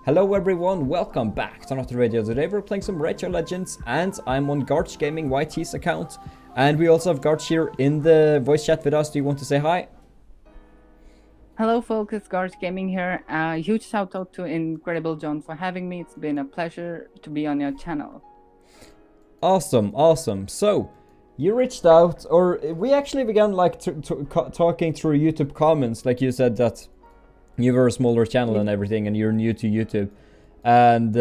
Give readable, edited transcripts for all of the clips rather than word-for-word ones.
Hello everyone, welcome back to another video. Today we're playing some Retro Legends and I'm on Garch Gaming YT's account. And we also have Garch here in the voice chat with us. Do you want to say hi? Hello folks, it's Garch Gaming here. Huge shout out to Incredible John for having me. It's been a pleasure to be on your channel. Awesome. So, you reached out, or we actually began like talking through YouTube comments, like you said that you were a smaller channel and everything, and you're new to YouTube, and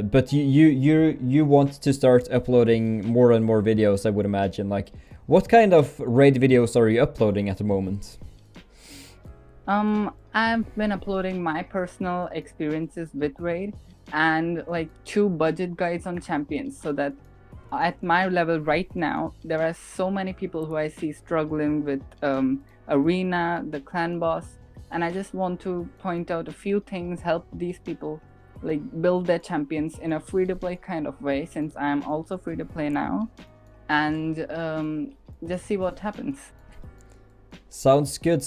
but you want to start uploading more and more videos. I would imagine. Like, what kind of raid videos are you uploading at the moment? I've been uploading my personal experiences with raid and like 2 budget guides on champions, so that at my level right now there are so many people who I see struggling with arena, the clan boss, and I just want to point out a few things, help these people like build their champions in a free to play kind of way, since I am also free to play now, and just see what happens. Sounds good.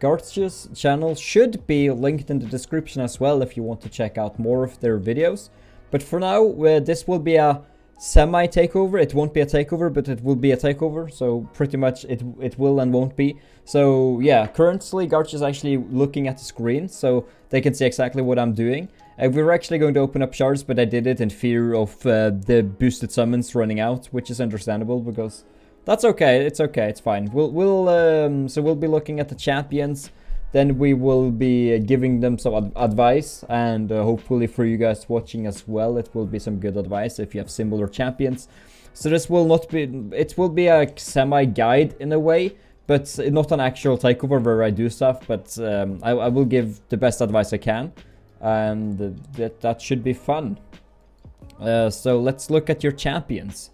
Garch's channel should be linked in the description as well if you want to check out more of their videos. But for now, this will be a semi-takeover. It won't be a takeover, but it will be a takeover. So pretty much it will and won't be. So yeah, currently Garch is actually looking at the screen so they can see exactly what I'm doing. We were actually going to open up shards, but I did it in fear of the boosted summons running out, which is understandable because... That's okay. It's okay. It's fine. So we'll be looking at the champions. Then we will be giving them some advice, and hopefully for you guys watching as well, it will be some good advice if you have similar champions. So this will not be. It will be a semi-guide in a way, but not an actual takeover where I do stuff. But I will give the best advice I can, and that should be fun. So let's look at your champions.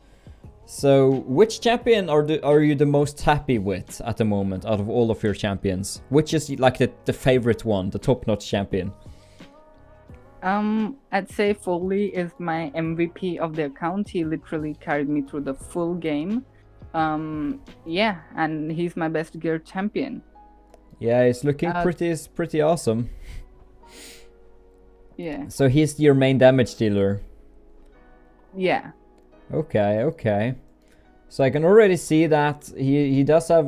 So, which champion are you the most happy with at the moment out of all of your champions? Which is like the favorite one, the top-notch champion? I'd say Foley is my MVP of the account. He literally carried me through the full game. Yeah, and he's my best gear champion. Yeah, he's looking pretty awesome. Yeah. So he's your main damage dealer. Yeah. Okay. So I can already see that he does have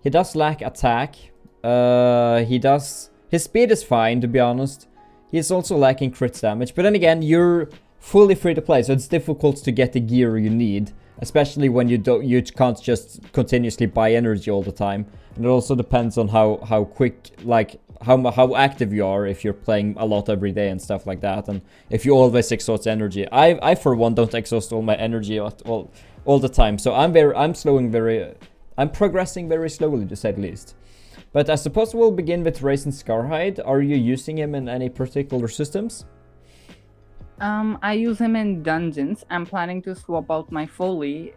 he does lack attack. His speed is fine, to be honest. He's also lacking crit damage, but then again, you're fully free to play, so it's difficult to get the gear you need, especially when you can't just continuously buy energy all the time. And it also depends on how quick, like how active you are, if you're playing a lot every day and stuff like that, and if you always exhaust energy. I for one don't exhaust all my energy all the time, so I'm progressing very slowly, to say the least. But I suppose we'll begin with Raisin Scarhide. Are you using him in any particular systems? I use him in dungeons. I'm planning to swap out my Foley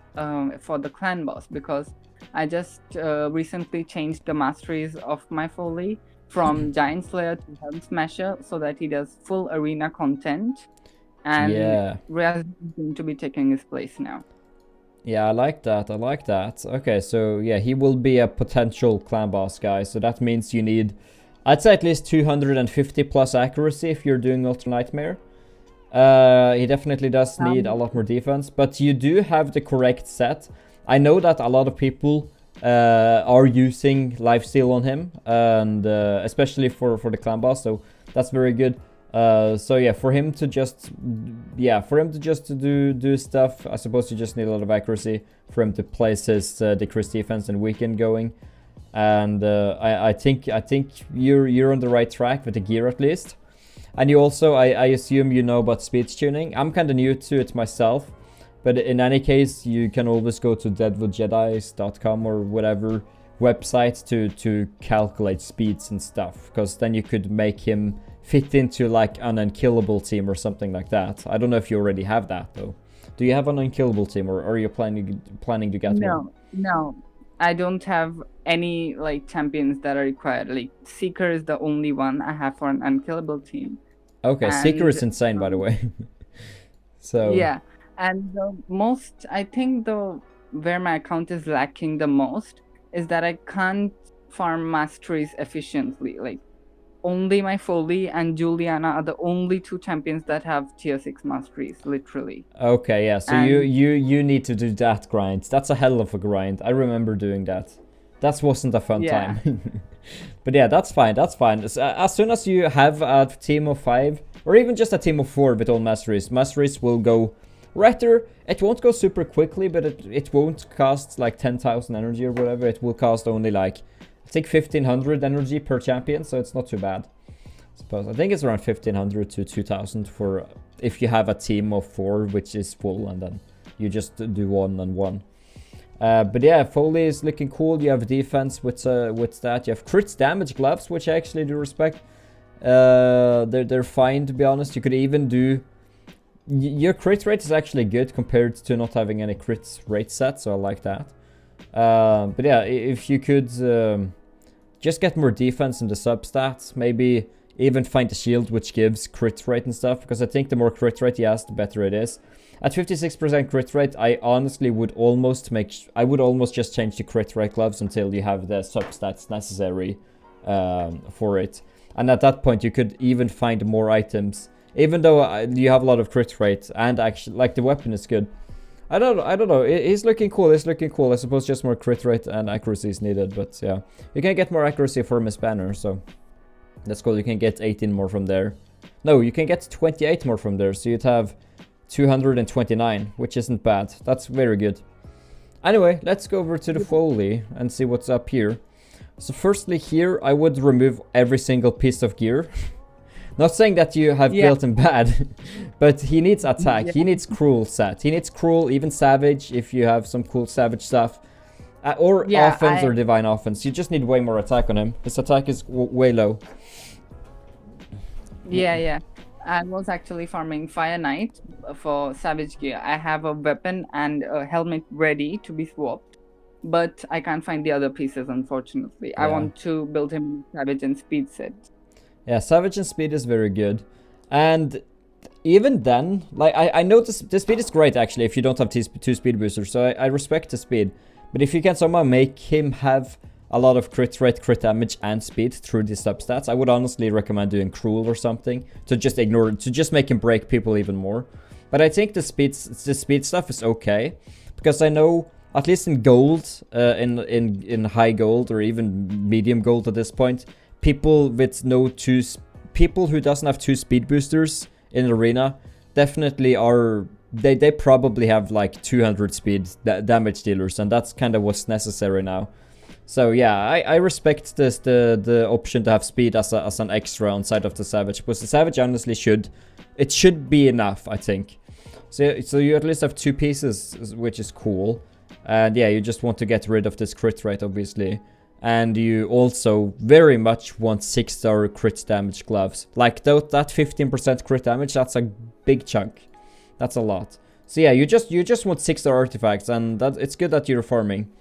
for the clan boss, because I just recently changed the masteries of my Foley from Giant Slayer to Helm Smasher, so that he does full arena content, and Riaz is going to be taking his place now. Yeah, I like that. Okay, so yeah, he will be a potential clan boss guy, so that means you need, I'd say, at least 250 plus accuracy if you're doing Ultra Nightmare. He definitely does need a lot more defense, but you do have the correct set. I know that a lot of people are using lifesteal on him, and especially for the clan boss, so that's very good. So yeah, for him to just do stuff, I suppose you just need a lot of accuracy for him to place his decreased defense and weaken going. And I think you're on the right track with the gear, at least. And you also, I assume you know about speed tuning. I'm kind of new to it myself, but in any case, you can always go to deadwoodjedis.com or whatever website to calculate speeds and stuff, because then you could make him fit into like an unkillable team or something like that. I don't know if you already have that though. Do you have an unkillable team, or are you planning to get one? No, I don't have any like champions that are required. Like Seeker is the only one I have for an unkillable team. Okay, Seeker is insane, by the way. So yeah, and the most, I think where my account is lacking the most is that I can't farm masteries efficiently. Like only my Foley and Juliana are the only 2 champions that have tier 6 masteries, literally. Okay, yeah. So And you need to do that grind. That's a hell of a grind. I remember doing that. That wasn't a fun yeah, time. But yeah, that's fine. That's fine. As soon as you have a team of 5, or even just a team of 4 with all masteries will go right there. It won't go super quickly, but it won't cost like 10,000 energy or whatever. It will cost only like, I think 1,500 energy per champion, so it's not too bad. I think it's around 1,500 to 2,000 for if you have a team of 4, which is full, and then you just do 1 and 1. But yeah, Foley is looking cool. You have defense with that. You have crit damage gloves, which I actually do respect. They're fine, to be honest. You could even do... Your crit rate is actually good compared to not having any crit rate set, so I like that. But yeah, if you could just get more defense in the substats, maybe even find a shield which gives crit rate and stuff, because I think the more crit rate he has, the better it is. At 56% crit rate, I honestly would almost just change the crit rate gloves until you have the substats necessary for it. And at that point, you could even find more items, even though you have a lot of crit rate, and actually, like, the weapon is good. I don't know. He's looking cool. I suppose just more crit rate and accuracy is needed, but yeah, you can get more accuracy from his banner, so that's cool. You can get 18 more from there. No, you can get 28 more from there, so you'd have 229, which isn't bad. That's very good. Anyway, let's go over to the Foley and see what's up here. So firstly here, I would remove every single piece of gear. Not saying that you have built him bad, but he needs attack. He needs cruel set. He needs cruel, even savage, if you have some cool savage stuff. Or offense or divine offense. You just need way more attack on him. His attack is way low. Yeah. I was actually farming Fire Knight for Savage gear. I have a weapon and a helmet ready to be swapped, but I can't find the other pieces, unfortunately. I want to build him Savage and Speed set. Yeah, Savage and Speed is very good. And even then, like, I know the speed is great, actually, if you don't have 2 speed boosters, so I respect the speed. But if you can somehow make him have a lot of crit rate, crit damage, and speed through the substats, I would honestly recommend doing Cruel or something to just make him break people even more. But I think the speed stuff is okay, because I know, at least in gold, in high gold or even medium gold at this point, people who doesn't have 2 speed boosters in arena definitely are. They probably have like 200 speed damage dealers, and that's kind of what's necessary now. So yeah, I respect the option to have speed as an extra on side of the Savage, because the Savage honestly should be enough, I think. So you at least have 2 pieces, which is cool. And yeah, you just want to get rid of this crit rate, obviously. And you also very much want 6-star crit damage gloves. Like that 15% crit damage, that's a big chunk. That's a lot. So yeah, you just want 6-star artifacts, and it's good that you're farming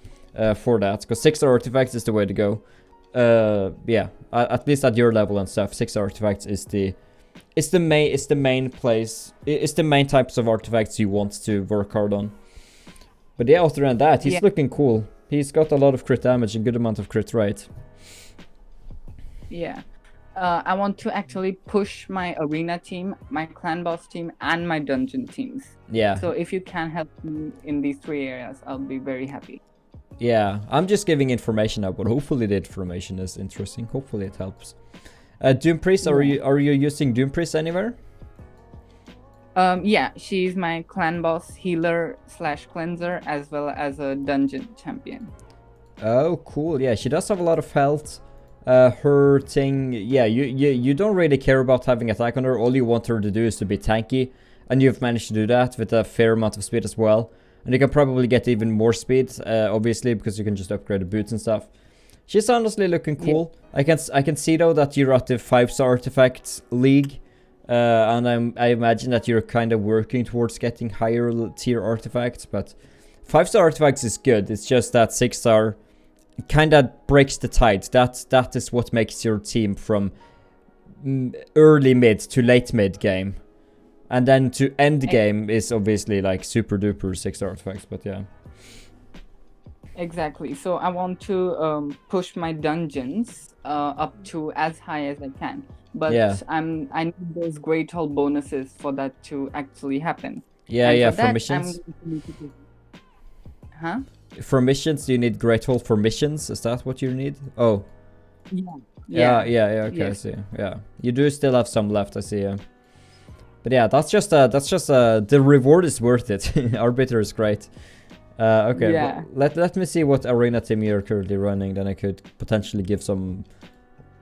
for that, because 6-star artifacts is the way to go. Yeah, at least at your level and stuff, 6-star artifacts is the main types of artifacts you want to work hard on. But yeah, other than that, he's looking cool. He's got a lot of crit damage and good amount of crit rate. Yeah. I want to actually push my arena team, my clan boss team, and my dungeon teams. Yeah. So if you can help me in these 3 areas, I'll be very happy. Yeah, I'm just giving information out, but hopefully the information is interesting. Hopefully it helps. Doom Priest, are you using Doom Priest anywhere? Yeah, she's my clan boss healer / cleanser, as well as a dungeon champion. Oh, cool. Yeah, she does have a lot of health. Her thing, yeah, you don't really care about having attack on her. All you want her to do is to be tanky, and you've managed to do that with a fair amount of speed as well. And you can probably get even more speed, obviously, because you can just upgrade the boots and stuff. She's honestly looking cool. Yeah. I can see though that you're at the 5-star artifacts league, and I imagine that you're kind of working towards getting higher tier artifacts. But 5-star artifacts is good. It's just that 6-star kind of breaks the tide. That is what makes your team from early mid to late mid game. And then to end game is obviously like super duper 6-star artifacts, but yeah. Exactly. So I want to push my dungeons up to as high as I can. Yeah. But I need those Great Hall bonuses for that to actually happen. Yeah, And yeah, for for that, I'm missions. going to need to. Huh? For missions, do you need Great Hall for missions? Is that what you need? Oh. Yeah. Yeah, Yeah. yeah, okay, I Yes. see. Yeah. You do still have some left, I see, yeah. But yeah, that's just the reward is worth it. Arbiter is great. Okay, Yeah. let me see what arena team you're currently running, then I could potentially give some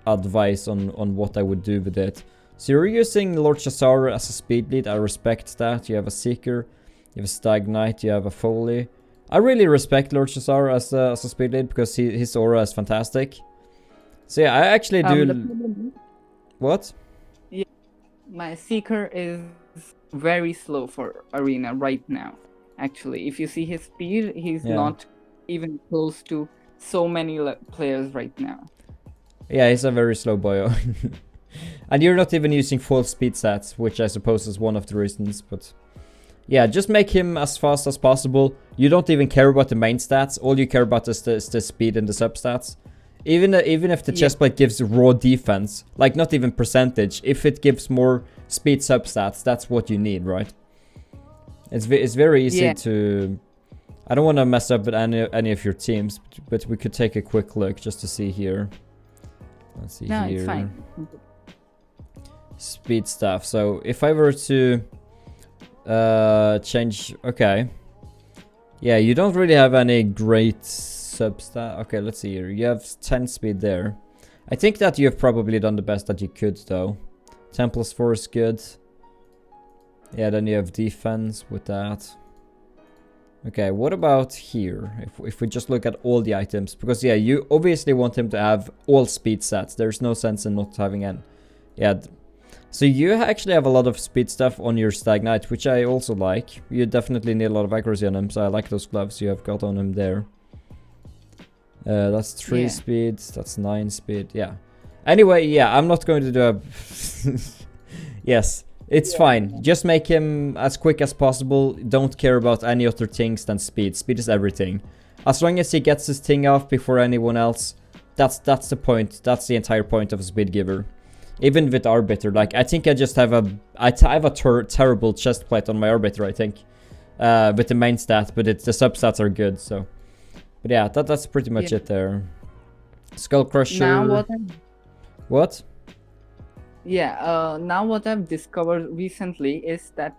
advice on what I would do with it. So you're using Lord Chazar as a speed lead. I respect that. You have a Seeker, you have a Stag Knight, you have a Foley. I really respect Lord Chazar as a speed lead because his aura is fantastic. So yeah, I actually do. The problem What? is, my Seeker is very slow for arena right now. Actually, if you see his speed, he's Yeah. not even close to so many players right now. Yeah, he's a very slow boyo. And you're not even using full speed stats, which I suppose is one of the reasons, but... Yeah, just make him as fast as possible. You don't even care about the main stats. All you care about is the speed and the substats. Even if the chestplate gives raw defense, like not even percentage, if it gives more speed substats, that's what you need, right? It's very easy to... I don't want to mess up with any of your teams, but we could take a quick look just to see here. Let's see here. No, it's fine. Speed stuff. So if I were to change... Okay. Yeah, you don't really have any great substat. Okay, let's see here. You have 10 speed there. I think that you have probably done the best that you could, though. 10 plus 4 is good. Yeah, then you have defense with that. Okay, what about here? If we just look at all the items. Because, yeah, you obviously want him to have all speed stats. There's no sense in not having any. Yeah. So you actually have a lot of speed stuff on your Stag Knight, which I also like. You definitely need a lot of accuracy on him, so I like those gloves you have got on him there. That's 3 speed, that's 9 speed, yeah. Anyway, yeah, I'm not going to do a... Yes, it's fine. Just make him as quick as possible. Don't care about any other things than speed. Speed is everything. As long as he gets his thing off before anyone else, that's the point. That's the entire point of a speed giver. Even with Arbiter, like, I think I just have I have a terrible chest plate on my Arbiter, I think. With the main stat, but the substats are good, so... But yeah, that's pretty much it there. Skull Crusher... Now What? Yeah, now what I've discovered recently is that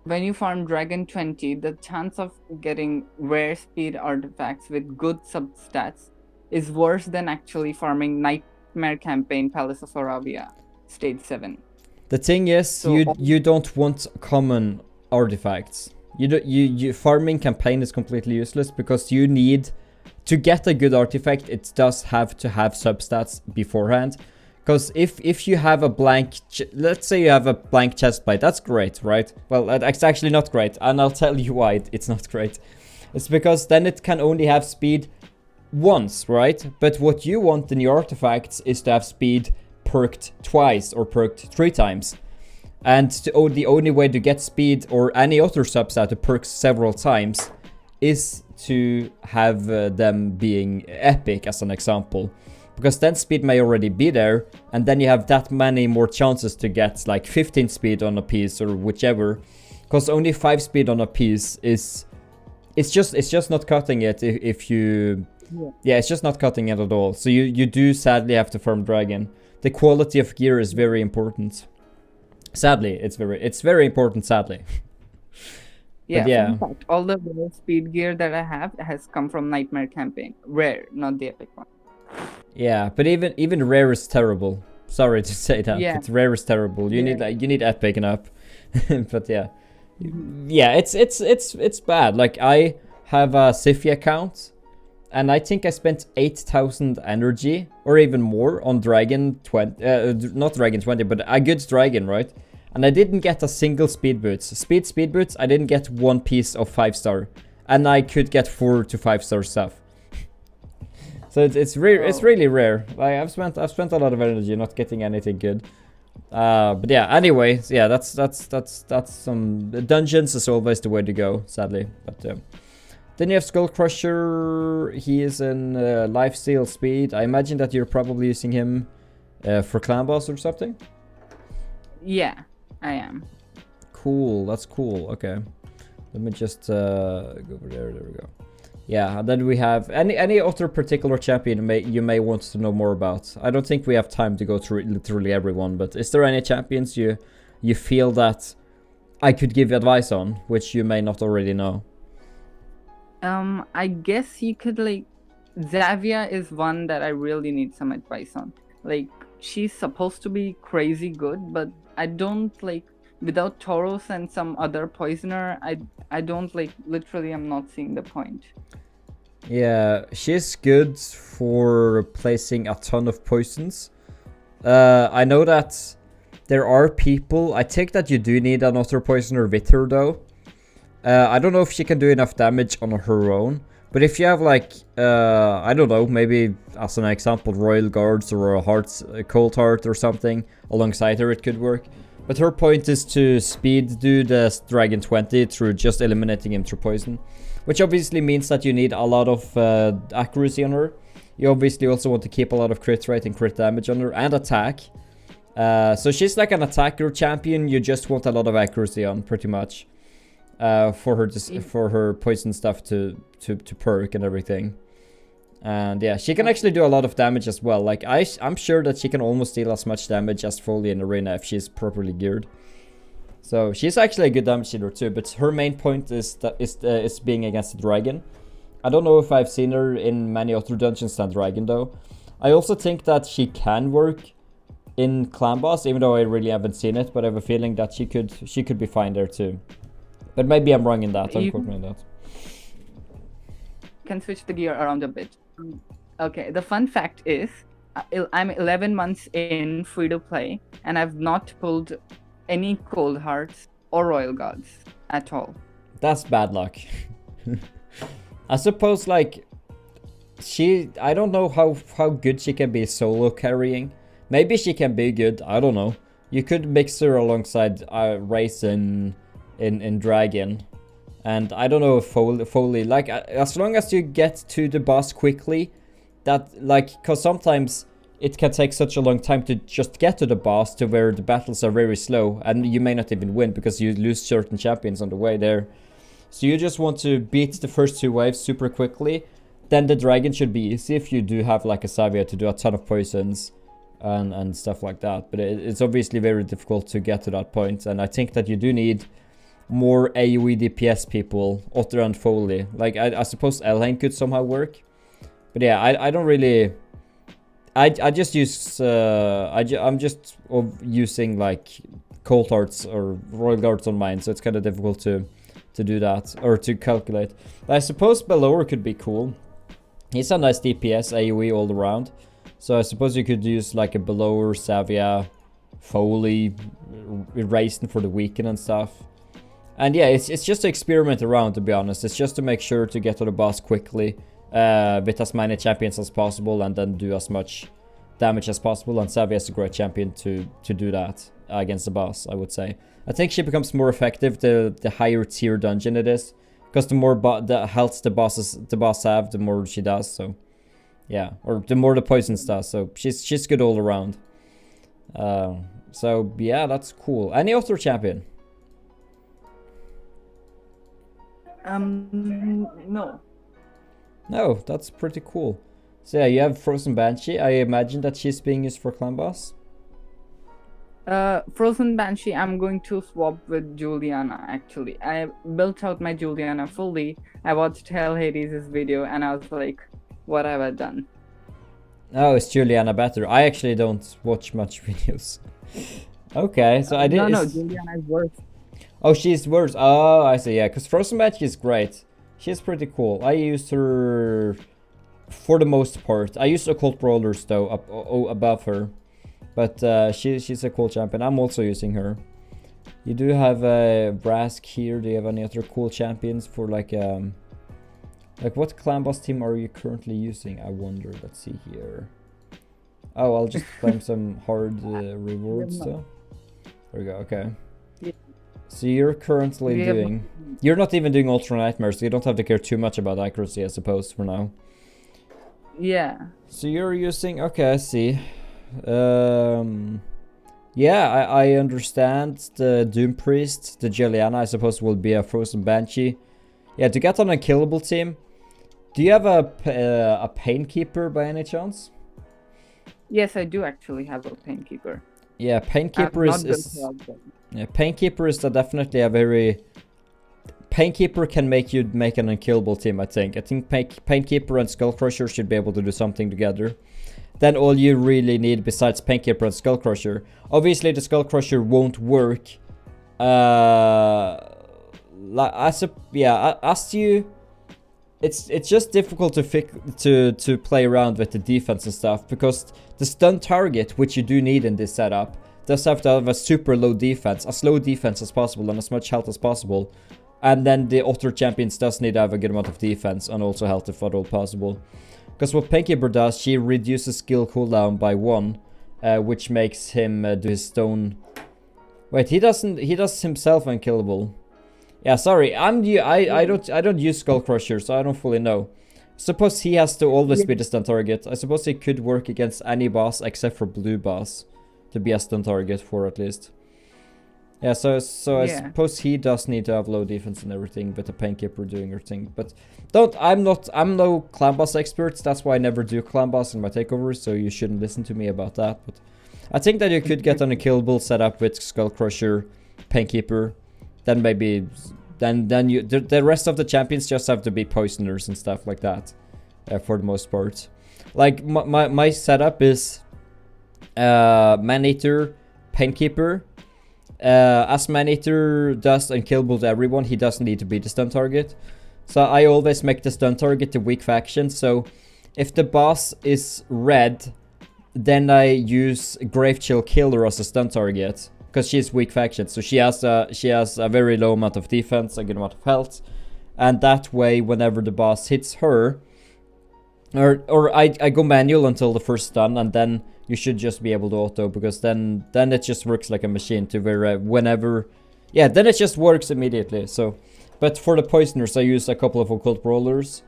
when you farm Dragon 20, the chance of getting rare speed artifacts with good substats is worse than actually farming Nightmare Campaign Palace of Aravia, Stage 7. The thing is, So you don't want common artifacts. You farming campaign is completely useless because you need... To get a good artifact, it does have to have substats beforehand. Because if you have a blank... Let's say you have a blank chestplate, that's great, right? Well, that's actually not great, and I'll tell you why it's not great. It's because then it can only have speed once, right? But what you want in your artifacts is to have speed perked twice or perked 3 times. And the only way to get speed or any other substat to perk several times is to have them being epic, as an example. Because then speed may already be there, and then you have that many more chances to get like 15 speed on a piece or whichever. Because only 5 speed on a piece is... It's just not cutting it if you... Yeah, it's just not cutting it at all. So you do sadly have to farm Dragon. The quality of gear is very important. Sadly, it's very important, sadly. Yeah, yeah. in fact, all the rare speed gear that I have has come from Nightmare Campaign. Rare, not the epic one. Yeah, but even rare is terrible. Sorry to say that, but rare is terrible. You need epic and up. But yeah. Yeah, it's bad. Like, I have a Sify account, and I think I spent 8,000 energy or even more on Dragon 20, not Dragon 20, but a good Dragon, right? And I didn't get a single speed boots. Speed boots, I didn't get one piece of 5-star, and I could get 4 to 5-star stuff. So it's really rare. Like, I've spent a lot of energy not getting anything good. But yeah, anyway, yeah, that's some dungeons is always the way to go, sadly. But Then you have Skull Crusher. He is in Lifesteal Speed. I imagine that you're probably using him for Clan Boss or something? Yeah, I am. Cool, that's cool. Okay. Let me just go over there. There we go. Yeah, and then we have any other particular champion you may want to know more about. I don't think we have time to go through literally everyone, but is there any champions you feel that I could give advice on, which you may not already know? I guess you could like Xavia is one that I really need some advice on. Like she's supposed to be crazy good, but I don't like without Tauros and some other poisoner, I don't like literally I'm not seeing the point. Yeah, she's good for placing a ton of poisons. I know that there are people. I think that you do need another poisoner with her though. I don't know if she can do enough damage on her own. But if you have like, I don't know, maybe as an example, Royal Guards or a Cold Heart or something alongside her, it could work. But her point is to speed do the Dragon 20 through just eliminating him through poison. Which obviously means that you need a lot of accuracy on her. You obviously also want to keep a lot of crit rate and crit damage on her and attack. So she's like an attacker champion you just want a lot of accuracy on, pretty much. For her poison stuff to perk and everything. And yeah, she can actually do a lot of damage as well. Like I'm sure that she can almost deal as much damage as Foley in Arena if she's properly geared. So she's actually a good damage dealer too, but her main point is being against the dragon. I don't know if I've seen her in many other dungeons than dragon though. I also think that she can work in Clan Boss, even though I really haven't seen it, but I have a feeling that she could be fine there too. But maybe I'm wrong in that. Don't quote me on that. Can switch the gear around a bit. Okay, the fun fact is, I'm 11 months in free to play, and I've not pulled any Cold Hearts or Royal Guards at all. That's bad luck. I suppose like I don't know how good she can be solo carrying. Maybe she can be good. I don't know. You could mix her alongside Race in Dragon. And I don't know if Foley, like, as long as you get to the boss quickly, that, like, because sometimes it can take such a long time to just get to the boss to where the battles are very slow, and you may not even win because you lose certain champions on the way there. So you just want to beat the first two waves super quickly, then the dragon should be easy if you do have, like, a Savia to do a ton of poisons and stuff like that. But it's obviously very difficult to get to that point, and I think that you do need more AoE DPS people, Otter and Foley. Like, I suppose Elhain could somehow work. But yeah, I don't really... I just use... I'm just using, like, Cold Hearts or Royal Guards on mine, so it's kind of difficult to do that, or to calculate. But I suppose Bellower could be cool. He's a nice DPS, AoE all around. So I suppose you could use, like, a Bellower, Savia, Foley, Raisin for the weekend and stuff. And yeah, it's just to experiment around, to be honest. It's just to make sure to get to the boss quickly, with as many champions as possible, and then do as much damage as possible. And Savia is a great champion to do that against the boss, I would say. I think she becomes more effective the higher tier dungeon it is, because the more the health the boss have, the more she does. So yeah, or the more the poisons does. So she's good all around. So yeah, that's cool. Any other champion? No. No, that's pretty cool. So yeah, you have Frozen Banshee. I imagine that she's being used for Clan Boss. Frozen Banshee, I'm going to swap with Juliana, actually. I built out my Juliana fully. I watched Hell Hades' video and I was like, what have I done? Oh, is Juliana better? I actually don't watch much videos. Okay, so I did... No, Juliana is worse. Oh, she's worse. Oh, I see, yeah, because Frozen Banshee is great. She's pretty cool. I used her for the most part. I used Occult Brawlers, though, above her. But she's a cool champion. I'm also using her. You do have Brask here. Do you have any other cool champions for, like what Clan Boss team are you currently using? I wonder. Let's see here. Oh, I'll just claim some hard rewards, though. There we go, okay. Yeah. So you're currently We have doing... You're not even doing Ultra Nightmares, so you don't have to care too much about accuracy, I suppose, for now. Yeah. So you're using... Okay, I see. Yeah, I understand the Doom Priest, the Jelliana, I suppose, will be a Frozen Banshee. Yeah, to get on a killable team, do you have a Painkeeper by any chance? Yes, I do actually have a Painkeeper. Yeah, Painkeeper yeah, Painkeeper is definitely a very... Painkeeper can make you make an unkillable team, I think. I think Painkeeper and Skullcrusher should be able to do something together. Then all you really need besides Painkeeper and Skullcrusher... Obviously, the Skullcrusher won't work. As you... It's just difficult to play around with the defense and stuff, because the stun target, which you do need in this setup, does have to have a super low defense, as low defense as possible and as much health as possible. And then the other champions does need to have a good amount of defense and also health if at all possible. Because what Painkeeper does, she reduces skill cooldown by 1, which makes him do his stone... Wait, he does himself unkillable. Yeah, sorry, I don't use Skullcrusher, so I don't fully know. Suppose he has to always be the stun target. I suppose he could work against any boss except for blue boss to be a stun target for at least. Yeah, so I suppose he does need to have low defense and everything, but the Painkeeper doing her thing. But I'm no clan boss expert. That's why I never do clan boss in my takeovers, so you shouldn't listen to me about that. But I think that you could get on a killable setup with Skullcrusher, Painkeeper. Then maybe, the rest of the champions just have to be poisoners and stuff like that, for the most part. Like my setup is Maneater, Painkeeper. As Maneater does unkillable to everyone, he doesn't need to be the stun target. So I always make the stun target the weak faction. So if the boss is red, then I use Gravechill Killer as a stun target. Because she's weak faction, so she has a very low amount of defense, a good amount of health, and that way, whenever the boss hits her, or I go manual until the first stun, and then you should just be able to auto, because then it just works like a machine to where whenever, yeah, then it just works immediately. So, but for the poisoners, I use a couple of occult brawlers.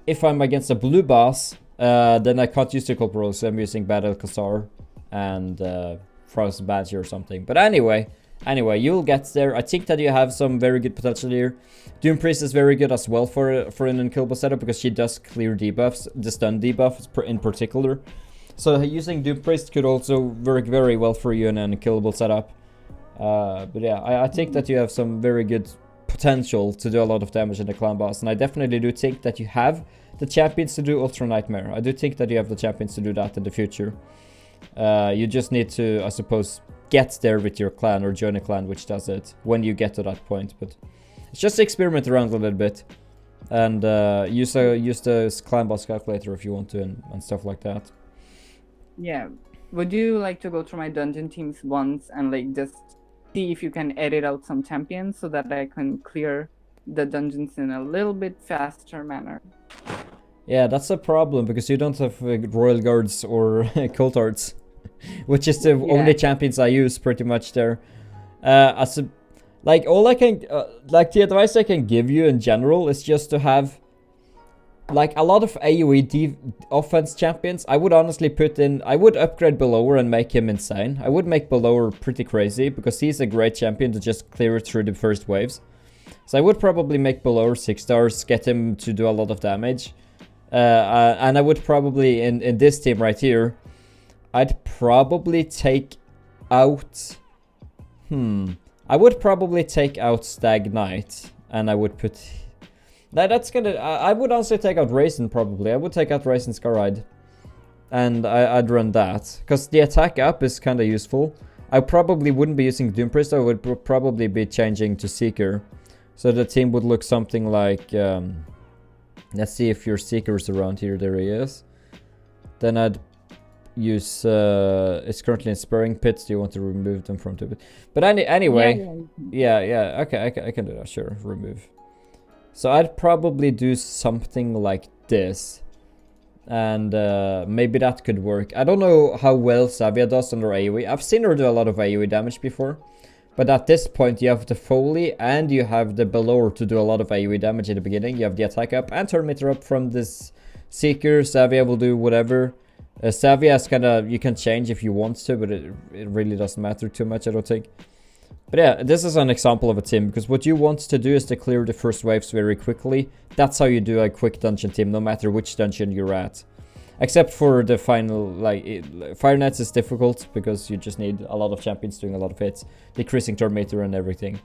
If I'm against a blue boss, then I can't use the occult brawlers, so I'm using Battle Khazar and Frost Banshee or something. But anyway, you'll get there. I think that you have some very good potential here. Doom Priest is very good as well for an unkillable setup, because she does clear debuffs, the stun debuff in particular. So using Doom Priest could also work very well for you in an unkillable setup. But yeah, I think that you have some very good potential to do a lot of damage in the clan boss, and I definitely do think that you have the champions to do Ultra Nightmare. I do think that you have the champions to do that in the future. You just need to, I suppose, get there with your clan or join a clan which does it when you get to that point. But it's just experiment around a little bit and use the clan boss calculator if you want to and stuff like that. Yeah. Would you like to go through my dungeon teams once and like just see if you can edit out some champions so that I can clear the dungeons in a little bit faster manner? Yeah, that's a problem, because you don't have Royal Guards or Cult Arts, which is the only champions I use pretty much there. All I can, the advice I can give you in general is just to have, like, a lot of AoE offense champions. I would honestly I would upgrade Bellower and make him insane. I would make Bellower pretty crazy, because he's a great champion to just clear it through the first waves. So I would probably make Bellower 6 stars, get him to do a lot of damage. And I would probably, in this team right here, I'd probably take out... I would probably take out Stag Knight, and I would put... That's gonna... I would honestly take out Raisin, probably. I would take out Raisin Scaride. And I'd run that. Because the attack up is kind of useful. I probably wouldn't be using Doom Priest, I would probably be changing to Seeker. So the team would look something like... let's see if your Seeker's around here. There he is. Then I'd use... it's currently in Spurring Pits. Do you want to remove them from the pit? But anyway... Yeah. Okay, I can do that. Sure, remove. So I'd probably do something like this. And maybe that could work. I don't know how well Savia does under AoE. I've seen her do a lot of AoE damage before. But at this point, you have the Foley and you have the Belor to do a lot of AoE damage in the beginning. You have the attack up and turn meter up from this Seeker. Savia will do whatever. Savia is kind of, you can change if you want to, but it really doesn't matter too much, I don't think. But yeah, this is an example of a team, because what you want to do is to clear the first waves very quickly. That's how you do a quick dungeon team, no matter which dungeon you're at. Except for the final, like, Fire Knights is difficult, because you just need a lot of champions doing a lot of hits, decreasing turn meter and everything.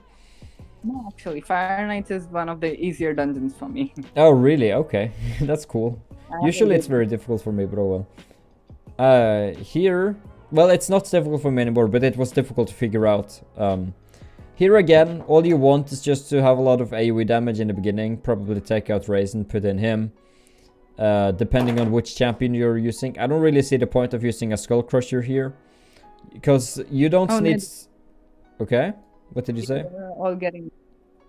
No, actually, Fire Knights is one of the easier dungeons for me. Oh, really? Okay. That's cool. Usually it's very difficult for me, but oh well. Here, well, it's not difficult for me anymore, but it was difficult to figure out. Here again, all you want is just to have a lot of AoE damage in the beginning, probably take out Raisin, put in him. Depending on which champion you're using. I don't really see the point of using a Skull Crusher here, because you don't need... Okay, what did you say? They're all getting...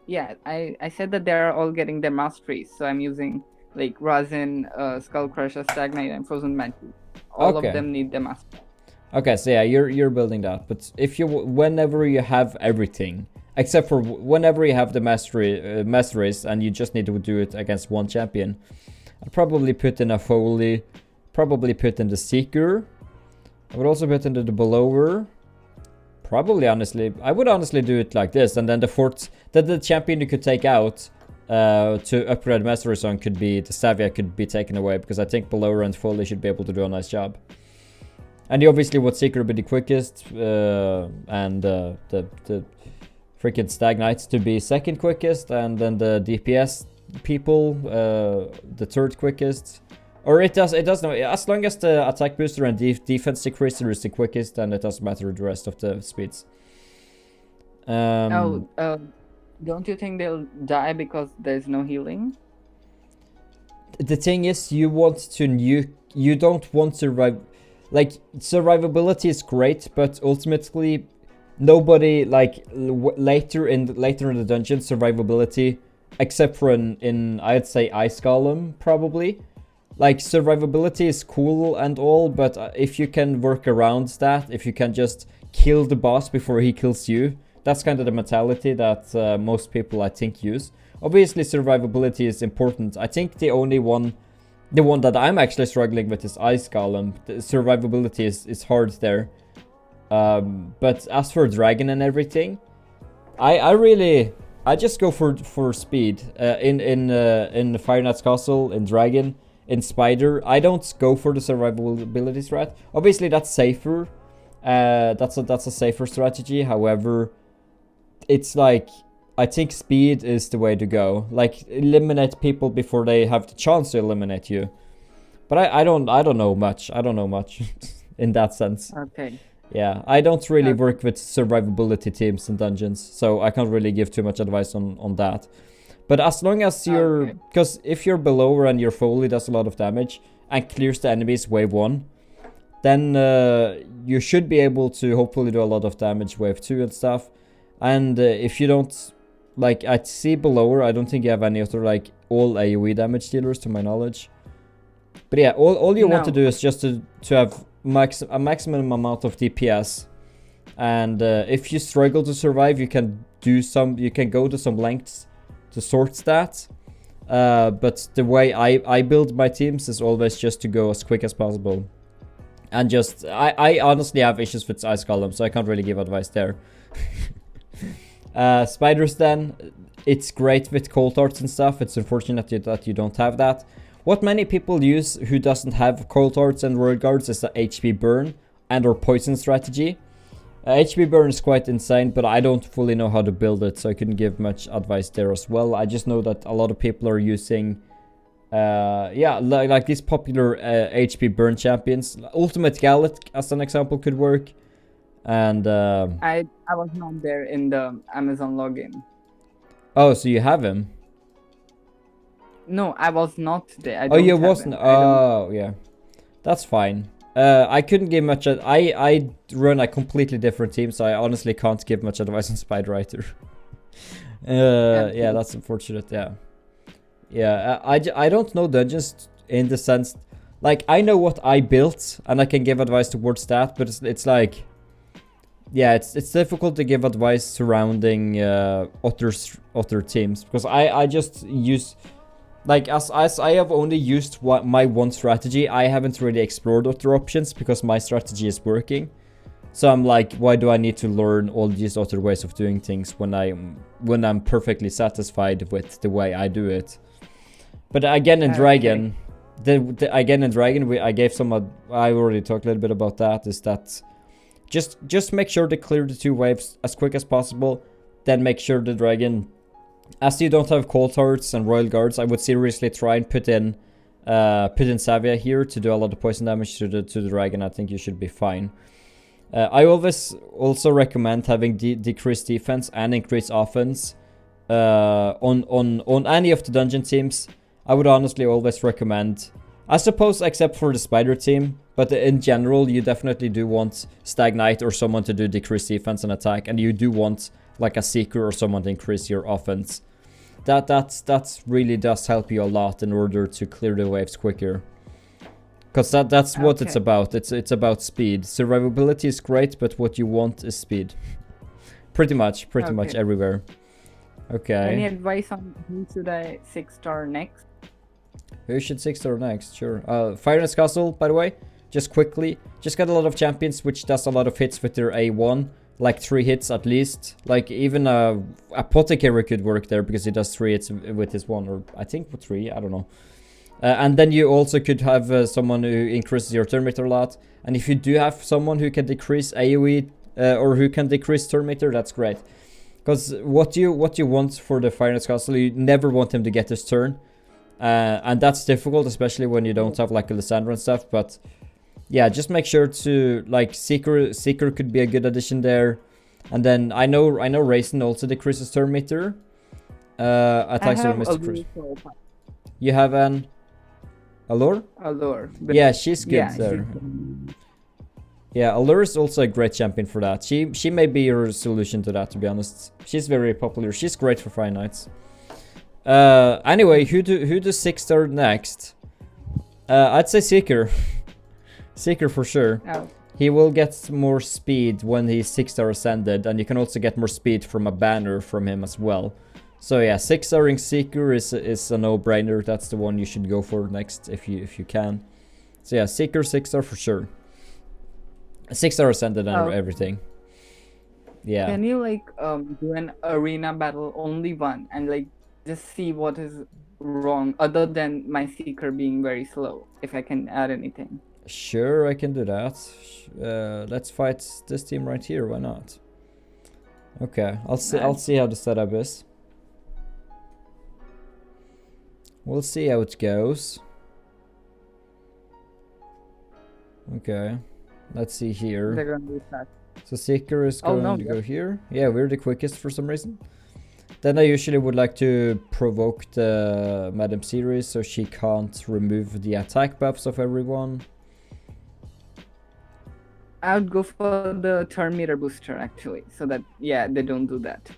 Yeah, I said that they're all getting their masteries, so I'm using like Razin, Skull Crusher, Stagnite, and Frozen Mantle. All of them need the mastery. Okay, so yeah, you're building that, but if you whenever you have everything, except for whenever you have the masteries, and you just need to do it against one champion, I'd probably put in a Foley, probably put in the Seeker. I would also put in the Belower. Probably, honestly, I would honestly do it like this, and then the champion you could take out to upgrade Mastery Song could be, the Savia could be taken away, because I think Belower and Foley should be able to do a nice job. And you obviously want Seeker to be the quickest, and the freaking Stagnites to be second quickest, and then the DPS people the third quickest. Or it does no, as long as the attack booster and defense decreaser is the quickest, then it doesn't matter the rest of the speeds. Don't you think they'll die because there's no healing? The thing is, you want to nuke, you don't want to survive. Like, survivability is great, but ultimately nobody, like, later in the dungeon, survivability, except for in I'd say Ice Golem, probably. Like, survivability is cool and all, but if you can work around that, if you can just kill the boss before he kills you, that's kind of the mentality that most people, I think, use. Obviously, survivability is important. I think the one that I'm actually struggling with is Ice Golem. The survivability is hard there. But as for Dragon and everything, I just go for speed. In Fire Knight's Castle, in Dragon, in Spider, I don't go for the survivability strat. Obviously, that's safer. That's a safer strategy. However, it's like, I think speed is the way to go. Like, eliminate people before they have the chance to eliminate you. But I don't know much. I don't know much in that sense. Okay. Yeah, I don't really work with survivability teams in dungeons, so I can't really give too much advice on that. But as long as you're... Because if you're below and your Foley does a lot of damage and clears the enemies wave 1, then you should be able to hopefully do a lot of damage wave 2 and stuff. And if you don't... Like, I see below, I don't think you have any other, like, all AoE damage dealers, to my knowledge. But yeah, all you want to do is just to have a maximum amount of DPS. And if you struggle to survive, you can go to some lengths to sort that. But the way I build my teams is always just to go as quick as possible. And just, I honestly have issues with Ice Golem, so I can't really give advice there. Spiders then, it's great with cold arts and stuff. It's unfortunate that you don't have that. What many people use who doesn't have cold arts and royal guards is the HP burn and or poison strategy. HP burn is quite insane, but I don't fully know how to build it, so I couldn't give much advice there as well. I just know that a lot of people are using like these popular HP burn champions. Ultimate Gallet, as an example, could work. And I was not there in the Amazon login. Oh, so you have him? No, I was not there. Oh, you wasn't? Oh, yeah. That's fine. I couldn't give much... I run a completely different team, so I honestly can't give much advice on Spider either. Yeah, that's unfortunate, yeah. Yeah, I don't know dungeons in the sense... Like, I know what I built, and I can give advice towards that, but it's like... yeah, it's difficult to give advice surrounding other teams, because I just use, like, as I have only used my one strategy, I haven't really explored other options because my strategy is working. So I'm like, why do I need to learn all these other ways of doing things when I'm perfectly satisfied with the way I do it? But again in Dragon, again in Dragon, I gave some. I already talked a little bit about that. Is that just make sure to clear the 2 waves as quick as possible. Then make sure the Dragon, as you don't have Cold Hearts and Royal Guards, I would seriously try and put in Savia here to do a lot of poison damage to the Dragon. I think you should be fine. I always also recommend having decreased defense and increased offense on any of the dungeon teams. I would honestly always recommend, I suppose except for the spider team, but in general you definitely do want Stag Knight or someone to do decreased defense and attack, and you do want like a Seeker or someone to increase your offense. That's really does help you a lot in order to clear the waves quicker. Because that's what it's about. It's about speed. Survivability is great, but what you want is speed. Pretty much everywhere. Okay. Any advice on who should I 6-star next? Who should 6-star next? Sure. Fireness Castle, by the way, just quickly. Just got a lot of champions which does a lot of hits with their A1. Like 3 hits at least. Like even a Apothecary could work there because he does 3 hits with his 1. Or I think 3, I don't know. And then you also could have someone who increases your turn meter a lot. And if you do have someone who can decrease AoE or who can decrease turn meter, that's great. Because what you want for the Fireness Castle, you never want him to get his turn. And that's difficult, especially when you don't have like a Lysandra and stuff. But yeah, just make sure to, like, Seeker could be a good addition there. And then I know Raisin also decreases turn meter. Attacks are decrease. You have an Allure? Allure. Yeah, she's good there. Yeah, Allure is also a great champion for that. She may be your solution to that, to be honest. She's very popular. She's great for Fire Knights. Anyway, who do 6-star next? I'd say Seeker. Seeker for sure. Oh. He will get more speed when he's 6-star ascended, and you can also get more speed from a banner from him as well. So yeah, 6-starring Seeker is a no-brainer. That's the one you should go for next if you can. So yeah, Seeker 6-star for sure. 6-star ascended and everything. Yeah. Can you like do an arena battle, only one, and like just see what is wrong other than my Seeker being very slow? If I can add anything. Sure, I can do that. Let's fight this team right here. Why not? Okay, I'll see how the setup is. We'll see how it goes. Okay, let's see here. They're gonna be fast. So Seeker is going to go here. Yeah, we're the quickest for some reason. Then I usually would like to provoke the Madam series so she can't remove the attack buffs of everyone. I would go for the turn meter booster actually, so that they don't do that.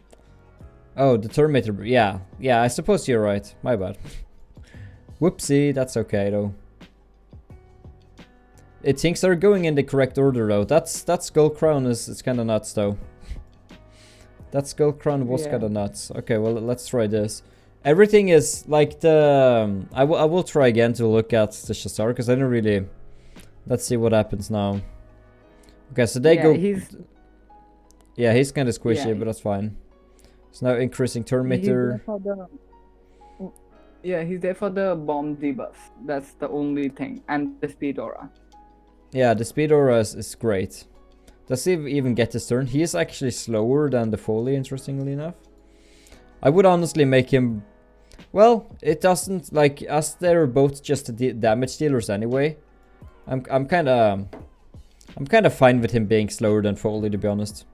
Oh, the turn meter, yeah, I suppose you're right. My bad. Whoopsie, that's okay though. Things are going in the correct order though. That Skull Crown is kind of nuts though. That Skull Crown was kind of nuts. Okay, well let's try this. Everything is like the. I will try again to look at the Shazar because I don't really. Let's see what happens now. Okay, so they go. He's kind of squishy, but that's fine. So now increasing turn meter. He's there for the bomb debuff. That's the only thing, and the speed aura. Yeah, the speed aura is great. Does he even get his turn? He is actually slower than the Foley, interestingly enough. I would honestly make him. Well, it doesn't, like, as they're both just damage dealers anyway. I'm kind of fine with him being slower than Foley, to be honest.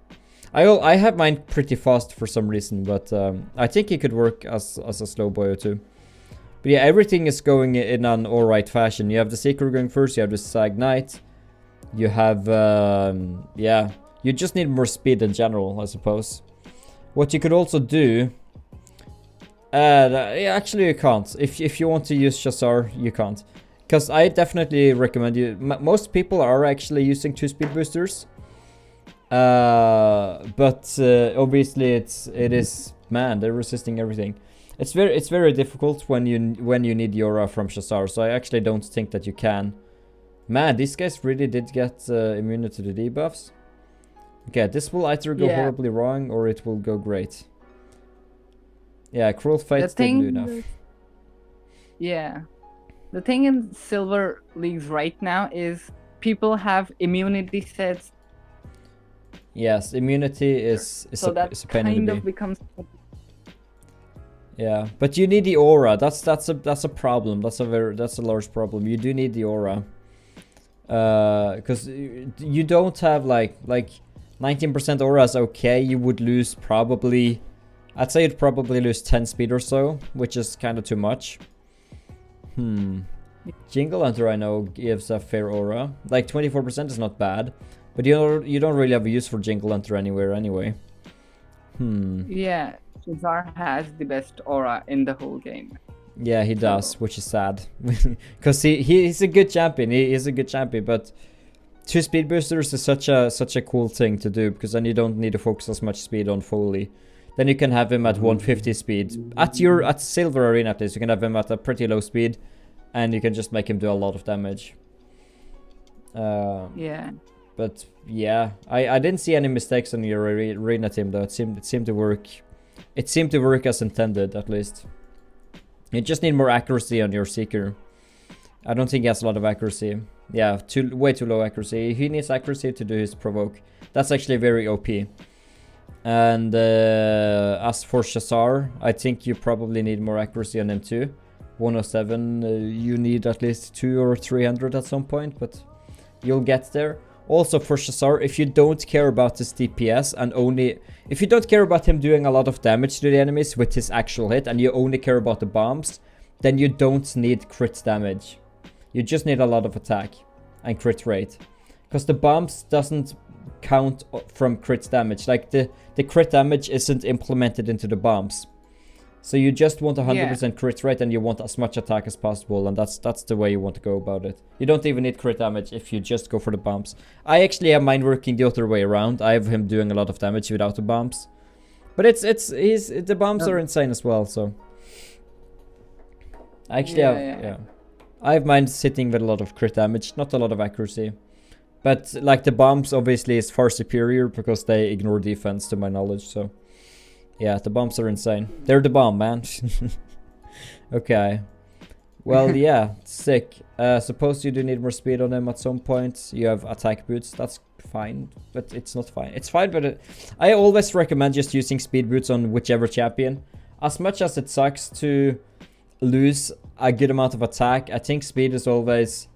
I have mine pretty fast for some reason, but I think he could work as a slow boy too. But yeah, everything is going in an alright fashion. You have the Seeker going first, you have the Stag Knight. You have, you just need more speed in general, I suppose. What you could also do... actually you can't. If you want to use Shazar, you can't. Because I definitely recommend you... most people are actually using 2 speed boosters. But obviously it is, man, they're resisting everything. It's very difficult when you need the aura from Shazar, so I actually don't think that you can. Man, these guys really did get immunity to the debuffs. Okay, this will either go horribly wrong or it will go great. Yeah, Cruel Fates didn't do enough. Yeah. The thing in Silver Leagues right now is people have immunity sets. Yes, immunity is so that is a pain kind in the of becomes. Yeah, but you need the aura. That's a problem. That's a large problem. You do need the aura. Because you don't have like 19% aura is okay. You would lose probably, I'd say you'd probably lose 10 speed or so, which is kind of too much. Jingle Hunter I know gives a fair aura. Like 24% is not bad, but you don't really have a use for Jingle Hunter anywhere anyway. Yeah, Shazar has the best aura in the whole game. Yeah, he does, which is sad. Because he's a good champion. He is a good champion, but 2 speed boosters is such a cool thing to do, because then you don't need to focus as much speed on Foley. Then you can have him at 150 speed. At Silver Arena at least, you can have him at a pretty low speed, and you can just make him do a lot of damage. Yeah. But yeah, I didn't see any mistakes on your arena team though. It seemed to work. It seemed to work as intended, at least. You just need more accuracy on your Seeker. I don't think he has a lot of accuracy. Yeah, way too low accuracy. He needs accuracy to do his provoke. That's actually very OP. And as for Shazar, I think you probably need more accuracy on him too. 107, you need at least 200 or 300 at some point, but you'll get there. Also for Shazar, if you don't care about his DPS and if you don't care about him doing a lot of damage to the enemies with his actual hit and you only care about the bombs, then you don't need crit damage. You just need a lot of attack and crit rate. Because the bombs doesn't count from crit damage. Like the crit damage isn't implemented into the bombs. So you just want 100% crit rate and you want as much attack as possible, and that's the way you want to go about it. You don't even need crit damage if you just go for the bombs. I actually have mine working the other way around. I have him doing a lot of damage without the bombs. But the bombs are insane as well, so I actually I have mine sitting with a lot of crit damage, not a lot of accuracy. But like the bombs obviously is far superior because they ignore defense to my knowledge, so yeah, the bombs are insane. They're the bomb, man. Okay. Well, yeah, sick. Suppose you do need more speed on them at some point. You have attack boots. That's fine, but it's not fine. It's fine, but I always recommend just using speed boots on whichever champion. As much as it sucks to lose a good amount of attack, I think speed is always...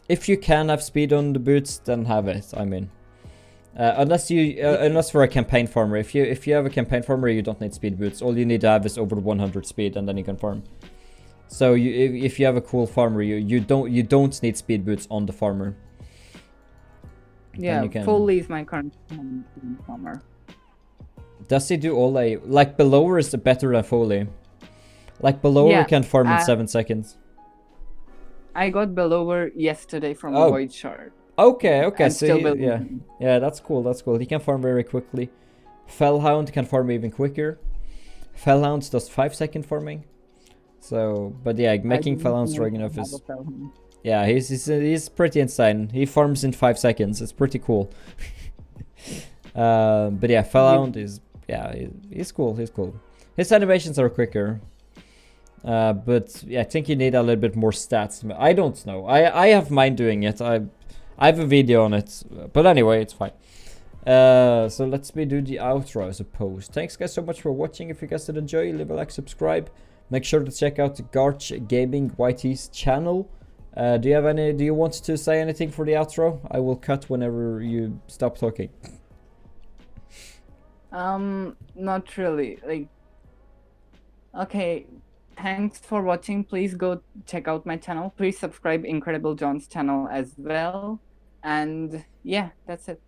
If you can have speed on the boots, then have it, I mean. Unless for a campaign farmer. If you have a campaign farmer, you don't need speed boots. All you need to have is over 100 speed, and then you can farm. So if you have a cool farmer, you don't need speed boots on the farmer. Yeah, Foley is my current farmer. Does he do all a like Belower is better than Foley? Like Belower can farm in 7 seconds. I got Belower yesterday from Void Shard. Okay, so yeah, that's cool, He can farm very quickly. Fellhound can farm even quicker. Fellhound does 5-second farming. So, but yeah, making Fellhound strong enough is... Yeah, he's pretty insane. He farms in 5 seconds, it's pretty cool. But yeah, Fellhound is... Yeah, he's cool. His animations are quicker. But yeah, I think you need a little bit more stats. I don't know. I have mine doing it. I have a video on it, but anyway, it's fine. So let's do the outro, I suppose. Thanks guys so much for watching. If you guys did enjoy, leave a like, subscribe. Make sure to check out the Garch Gaming YT's channel. Do you want to say anything for the outro? I will cut whenever you stop talking. Not really. Like, okay. Thanks for watching. Please go check out my channel. Please subscribe Incredible John's channel as well. And yeah, that's it.